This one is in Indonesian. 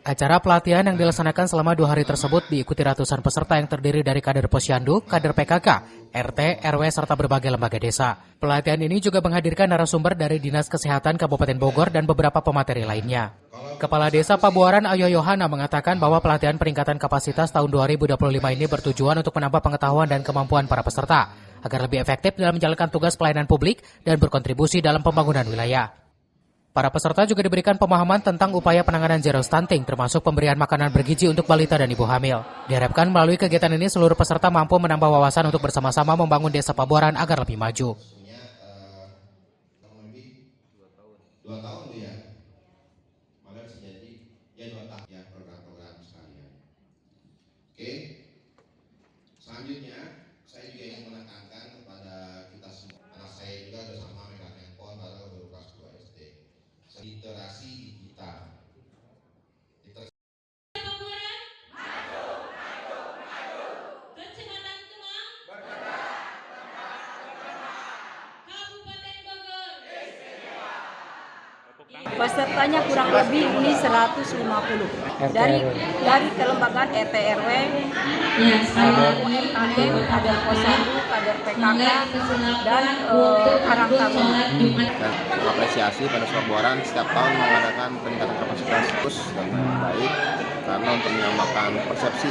Acara pelatihan yang dilaksanakan selama 2 hari tersebut diikuti ratusan peserta yang terdiri dari kader Posyandu, kader PKK, RT, RW, serta berbagai lembaga desa. Pelatihan ini juga menghadirkan narasumber dari Dinas Kesehatan Kabupaten Bogor dan beberapa pemateri lainnya. Kepala Desa Pabuaran Ayo Yohana mengatakan bahwa pelatihan peningkatan kapasitas tahun 2025 ini bertujuan untuk menambah pengetahuan dan kemampuan para peserta, agar lebih efektif dalam menjalankan tugas pelayanan publik dan berkontribusi dalam pembangunan wilayah. Para peserta juga diberikan pemahaman tentang upaya penanganan zero stunting, termasuk pemberian makanan bergizi untuk balita dan ibu hamil. Diharapkan melalui kegiatan ini seluruh peserta mampu menambah wawasan untuk bersama-sama membangun Desa Pabuaran agar lebih maju. 2 tahun Bu ya, malah bisa jadi ya 2 tahun ya program-program sekalian. Oke, selanjutnya saya juga ingin menekankan kepada kita semua, karena saya juga sudah sama megang handphone baru kelas 2 SD. Literasi digital. Pesertanya kurang lebih ini 150 dari kelembagaan RT/RW, UMKM, kader Posyandu, kader PKK, dan Karang Taruna. Dan mengapresiasi pada Pabuaran setiap tahun mengadakan peningkatan kapasitas khusus dan baik karena untuk menyamakan persepsi